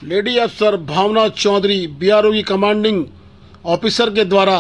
Lady अफसर भावना Chaudhary BRO की commanding officer के द्वारा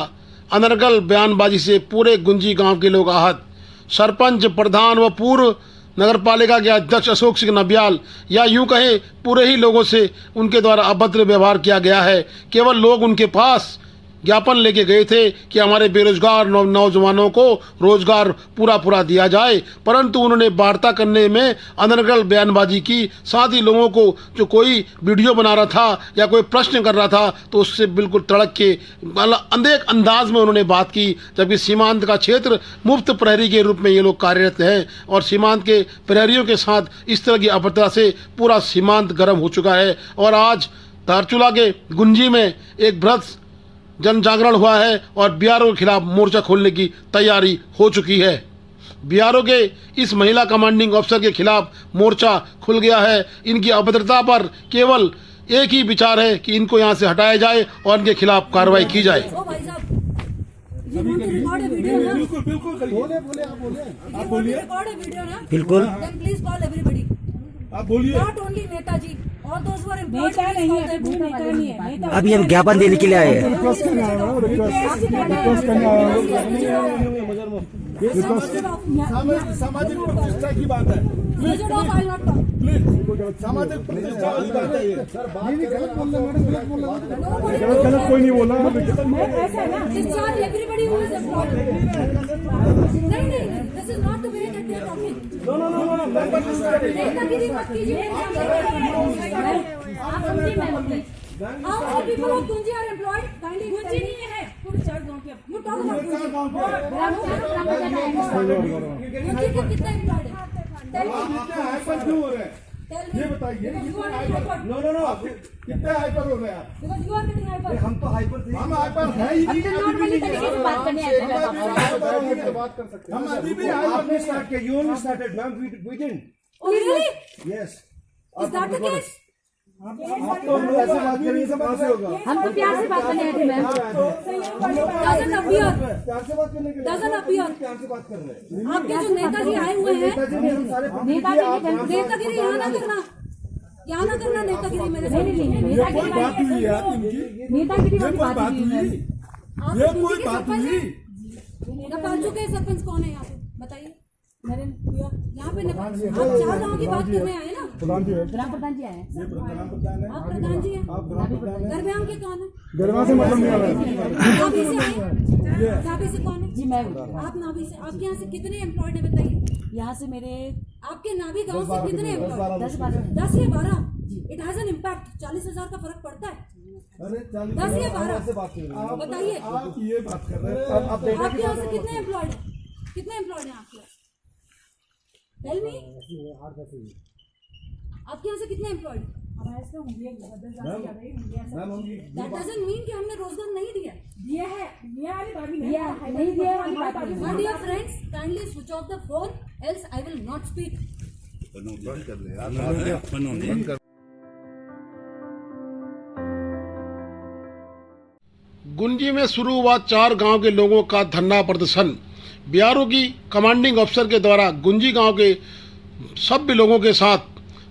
अनर्गल बयानबाजी से पूरे गुंजी गांव के लोग आहत। सरपंच, प्रधान व पूर्व नगरपालिका के अध्यक्ष अशोक सिंह नबियाल या यूं कहें पूरे ही लोगों से उनके द्वारा अभद्र व्यवहार किया गया है। केवल लोग उनके पास ज्ञापन लेके गए थे कि हमारे बेरोजगार नौजवानों को रोजगार पूरा दिया जाए, परंतु उन्होंने वार्ता करने में अनर्गल बयानबाजी की। साथ ही लोगों को जो कोई वीडियो बना रहा था या कोई प्रश्न कर रहा था तो उससे बिल्कुल तड़क के अनेक अंदाज में उन्होंने बात की, जबकि सीमांत का क्षेत्र मुफ्त प्रहरी के रूप में ये लोग कार्यरत हैं और सीमांत के प्रहरियों के साथ इस तरह की अभद्रता से पूरा सीमांत गर्म हो चुका है। और आज धारचूला के गुंजी में एक बृहद जन जागरण हुआ है और बीआरओ के खिलाफ मोर्चा खोलने की तैयारी हो चुकी है। बीआरओ के इस महिला कमांडिंग ऑफिसर के खिलाफ मोर्चा खुल गया है। इनकी अभद्रता पर केवल एक ही विचार है कि इनको यहां से हटाया जाए और इनके खिलाफ कार्रवाई की जाए। बिल्कुल आप बोलिए। अभी हम ज्ञापन देने के लिए आए हैं। सामाजिक प्रतिष्ठा की बात है। सामाजिक प्रतिष्ठा की बात है। गलत कोई नहीं बोला। How people of Gunji are employed? Kindly Gunji नहीं है। पूरे चार गांव के। You talk about Gunji का कितना employed है? Tell me. कितना हाइपर क्यों हो रहे हैं? ये बताइए। नो कितना हाइपर हो रहे हैं? Because you are getting hyper. हम तो हाइपर थे। हम हाइपर है ही नहीं। नॉर्मली तरीके से बात करने आते हैं। बात कर सकते हैं। हम अभी भी हाइपर स्टार्ट किया। You only started, ma'am. We didn't. Oh really? Yes. Is that the case? आप तो हम लोग ऐसे बात करेंगे सब कहाँ से होगा? हम तो प्यार से बात करने आए थे मैम। Doesn't appear. प्यार से बात करने के लिए। Doesn't appear. प्यार से बात कर रहे हैं। आपके जो नेताजी आए हुए हैं, नेतागिरी यहाँ ना करना, यहाँ ना करना नेतागिरी मेरे से। ये कोई बात हुई है इनकी? नेतागिरी ये कोई बात हुई? ये कोई बात हुई? नेपालचू के सरपंच कौन है यहाँ पे बताइए? यहाँ पे आप चार गाँव की बात करने आए ना? प्रधान जी है। ग्राम प्रधान जी आए हैं। ये प्रधान प्रधान है। आप प्रधान जी हैं। आप ग्राम प्रधान हैं। गरब्याम के कौन है? गरबा से मतलब नहीं आ रहा है। नाभी से है? नाभी से कौन है? जी मैं। आप नाभी से, आपके यहाँ से कितने एम्प्लॉयड है बताइए? यहाँ से मेरे आपके नाभी गांव से कितने एम्प्लॉयड? 10 या 12। It has an impact. 40,000 का फर्क पड़ता है। अरे 10 या 12 बताइए। आप ये बात कर रहे हैं। आपके यहाँ से कितने एम्प्लॉयड है? कितने एम्प्लॉयड हैं आपके? Tell me. आपके यहाँ से कितने एम्प्लॉयड? दैट डजंट मीन कि हमने रोजगार नहीं दिया। दिया है। नहीं दिया। My dear friends, kindly switch off the phone, else I will not speak. Gunji में शुरू हुआ 4 गांव के लोगों का धरना प्रदर्शन। बीआरओ की कमांडिंग ऑफिसर के द्वारा गुंजी गांव के सभ्य लोगों के साथ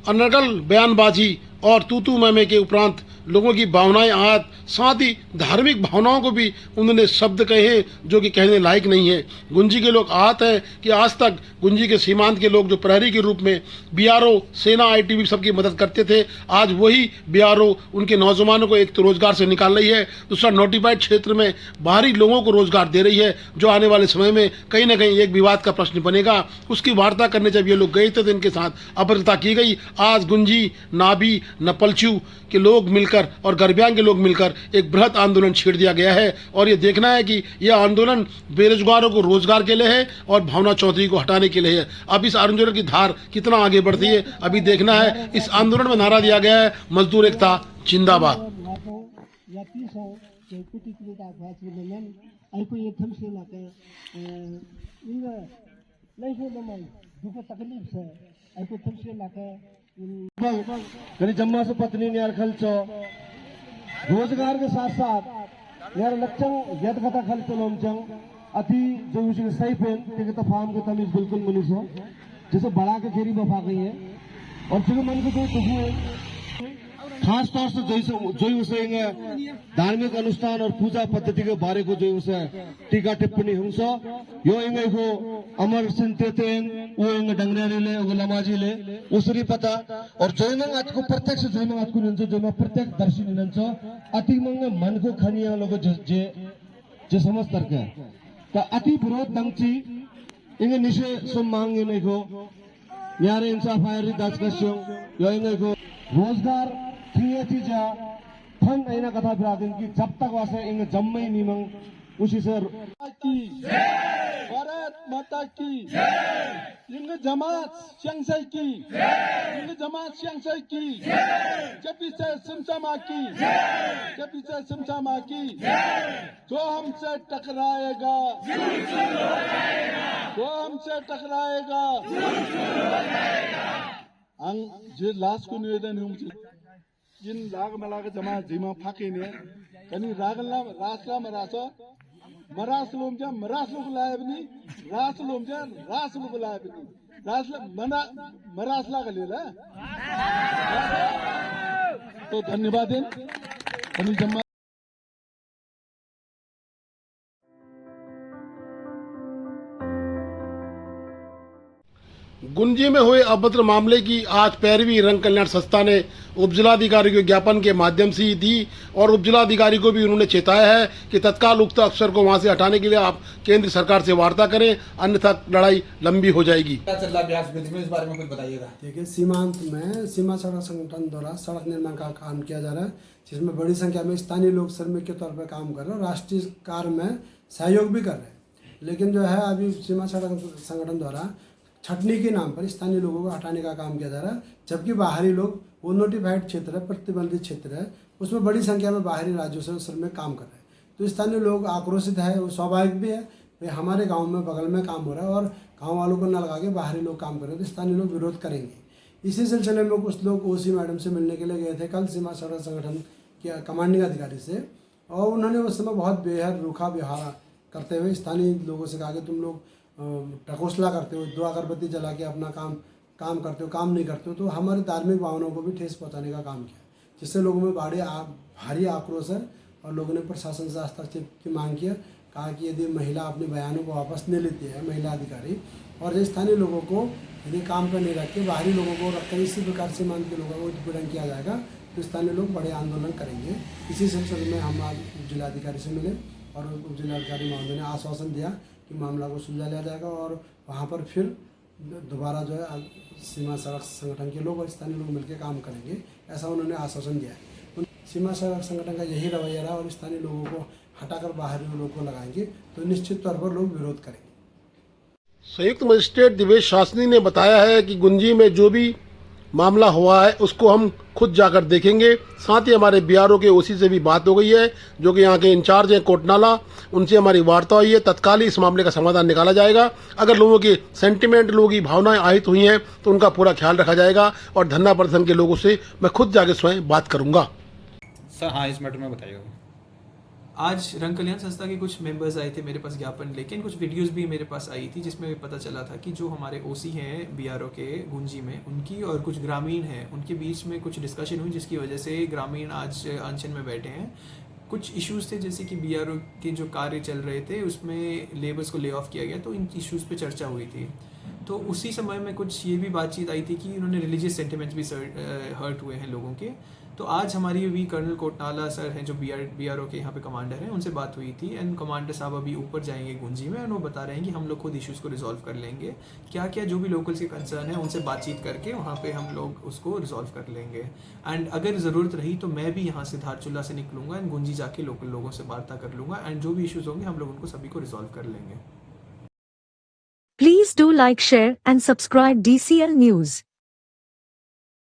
अनर्गल बयानबाजी और तू मैमे के उपरांत लोगों की भावनाएं आहत, साथ ही धार्मिक भावनाओं को भी उन्होंने शब्द कहे हैं जो कि कहने लायक नहीं है। गुंजी के लोग आहत हैं कि आज तक गुंजी के सीमांत के लोग जो प्रहरी के रूप में बीआरओ, सेना, आईटीबीपी सबकी मदद करते थे, आज वही बीआरओ उनके नौजवानों को एक तो रोजगार से निकाल रही है, दूसरा नोटिफाइड क्षेत्र में बाहरी लोगों को रोजगार दे रही है, जो आने वाले समय में कहीं ना कहीं एक विवाद का प्रश्न बनेगा। उसकी वार्ता करने जब ये लोग गए थे तो इनके साथ अभद्रता की गई। आज गुंजी, नाभी, नपलचू के लोग मिलकर और गरब्यांग के लोग मिलकर एक बृहद आंदोलन छेड़ दिया गया है और ये देखना है कि यह आंदोलन बेरोजगारों को रोजगार के लिए है और भावना चौधरी को हटाने के लिए है। अब इस आंदोलन की धार कितना आगे बढ़ती है अभी देखना है। इस आंदोलन में नारा दिया गया है मजदूर एकता जिंदाबाद। जम्मा से पत्नी यार खर्चो रोजगार के साथ साथ यार लक्षण यद कथा खर्चो लोमचंग अति जो उसे सही पेन ते तो फार्म के तमीज बिल्कुल मनुष्य हो जैसे बड़ा के खेरी बफा गई है और फिर मन को कोई दुखी है खास तौर से जो उसे धार्मिक अनुष्ठान और पूजा पद्धति के बारे को जो उसे टीका टिप्पणी हमसो यो इंगे को अमर सिंतेतेन वो इंगे डंगरेरे ले वो लमाजी ले उसरी पता और जो आज को प्रत्यक्ष जो आज को नंचो जो प्रत्यक्ष दर्शन नंचो अति मंग मन को खनिया लोग जे समझ तरके तो अति विरोध दंगची इंगे निशे सुम मांगे नहीं को यारे इंसाफ आयरी दास कश्यों यो इंगे को रोजगार ठीक चीजा फन ऐना कथा फिरादिन की जब तक वासे इंगे जम्मे निमंग उसी से की भारत माता की इंगे जमात शंगसाई की इंगे जमात शंगसाई की जब इसे सिमसामा की जब इसे सिमसामा की जो हमसे टकराएगा जो हमसे टकराएगा अंग जे लास्ट को निवेदन है जिन लाग मलाग जमा जिमा फाके ने कनी रागला रासला मरासा मरास लोमजा मरास लोग लायबनी रास लोमजा रास लोग लायबनी रासला मना मरासला गलेला तो धन्यवाद देन कनी जमा गुंजी में हुए अभद्र मामले की आज पैरवी रंग कल्याण संस्था ने उपजिलाधिकारी को ज्ञापन के माध्यम से दी और उपजिलाधिकारी को भी उन्होंने चेताया है कि तत्काल उक्त अफसर को वहां से हटाने के लिए आप केंद्र सरकार से वार्ता करें, अन्यथा लड़ाई लंबी हो जाएगी। क्या चल रहा है ब्यास विधि में, इस बारे में कुछ बताइएगा। देखिए, सीमांत में सीमा सड़क संगठन द्वारा सड़क निर्माण का काम किया जा रहा है, जिसमें बड़ी संख्या में स्थानीय लोग श्रमिक के तौर पर काम कर रहे हैं, राष्ट्रीय कार्य में सहयोग भी कर रहे हैं। लेकिन जो है अभी सीमा सड़क संगठन द्वारा छटनी के नाम पर स्थानीय लोगों को हटाने का काम किया जा रहा है, जबकि बाहरी लोग वो नोटिफाइड क्षेत्र है, प्रतिबंधित क्षेत्र है, उसमें बड़ी संख्या में बाहरी राज्यों से श्रमिक काम कर रहे हैं। तो स्थानीय लोग आक्रोशित है, वो स्वाभाविक भी है। भाई हमारे गांव में बगल में काम हो रहा है और गांव वालों को न लगा के बाहरी लोग काम कर रहे हैं, तो स्थानीय लोग विरोध करेंगे। इसी सिलसिले में कुछ लोग ओसी मैडम से मिलने के लिए गए थे कल सीमा सड़क संगठन के कमांडिंग अधिकारी से, और उन्होंने उस समय बहुत बेहद रूखा व्यवहार करते हुए स्थानीय लोगों से कहा कि तुम लोग टकोसला करते हो, 2 अगरबत्ती जला के अपना काम करते हो, काम नहीं करते हो। तो हमारे धार्मिक भावनाओं को भी ठेस पहुंचाने का काम किया, जिससे लोगों में भारी आक्रोश है और लोगों ने प्रशासन से हस्तक्षेप की मांग किया। कहा कि यदि महिला अपने बयानों को वापस नहीं लेती है, महिला अधिकारी, और स्थानीय लोगों को यदि काम पर नहीं रख के बाहरी लोगों को रखकर इसी प्रकार से मान के लोगों को उत्पीड़न किया जाएगा, तो स्थानीय लोग बड़े आंदोलन करेंगे। इसी सिलसिले में हम आज जिलाधिकारी से मिले और उपजिलाधिकारी महोदय ने आश्वासन दिया कि मामला को सुलझा लिया जाएगा और वहाँ पर फिर दोबारा जो है सीमा सड़क संगठन के लोग और स्थानीय लोग मिलकर काम करेंगे, ऐसा उन्होंने आश्वासन दिया है। सीमा सड़क संगठन का यही रवैया रहा और स्थानीय लोगों को हटाकर बाहरी लोगों को लगाएंगे तो निश्चित तौर पर लोग विरोध करेंगे। संयुक्त मजिस्ट्रेट दिवेश शासनी ने बताया है कि गुंजी में जो भी मामला हुआ है उसको हम खुद जाकर देखेंगे। साथ ही हमारे बीआरओ के ओसी से भी बात हो गई है, जो कि यहाँ के इंचार्ज हैं कोटनाला, उनसे हमारी वार्ता हुई है। तत्काल ही इस मामले का समाधान निकाला जाएगा। अगर लोगों के सेंटिमेंट, लोगों की भावनाएं আহিत हुई हैं तो उनका पूरा ख्याल रखा जाएगा और धरना प्रदर्शन के लोगों से मैं खुद जाके स्वयं बात करूंगा। सर हाँ, इस मैटर में बताइएगा। आज रंग कल्याण संस्था के कुछ मेंबर्स आए थे मेरे पास ज्ञापन लेकिन कुछ वीडियोस भी मेरे पास आई थी, जिसमें पता चला था कि जो हमारे ओसी हैं बीआरओ के गुंजी में, उनकी और कुछ ग्रामीण हैं, उनके बीच में कुछ डिस्कशन हुई, जिसकी वजह से ग्रामीण आज अनशन में बैठे हैं। कुछ इश्यूज थे, जैसे कि बीआरओ के जो कार्य चल रहे थे उसमें लेबर्स को ले ऑफ किया गया, तो इन इश्यूज़ पे चर्चा हुई थी। तो उसी समय में कुछ ये भी बातचीत आई थी कि उन्होंने रिलीजियस सेंटिमेंट्स भी हर्ट हुए हैं लोगों के। तो आज हमारी भी कर्नल कोटनाला सर हैं जो बीआरओ के यहाँ पे कमांडर हैं, उनसे बात हुई थी एंड कमांडर साहब अभी ऊपर जाएंगे गुंजी में और वो बता रहे हैं कि हम लोग खुद इश्यूज़ को रिजॉल्व कर लेंगे। क्या क्या जो भी लोकल्स के कंसर्न है उनसे बातचीत करके वहाँ पे हम लोग उसको रिजॉल्व कर लेंगे। एंड अगर ज़रूरत रही तो मैं भी यहाँ से धारचूला से निकलूँगा एंड गुंजी जाके लोकल लोगों से वार्ता कर लूँगा एंड जो भी इश्यूज़ होंगे हम लोग उनको सभी को रिजॉल्व कर लेंगे। Please do like, share and subscribe DCL News.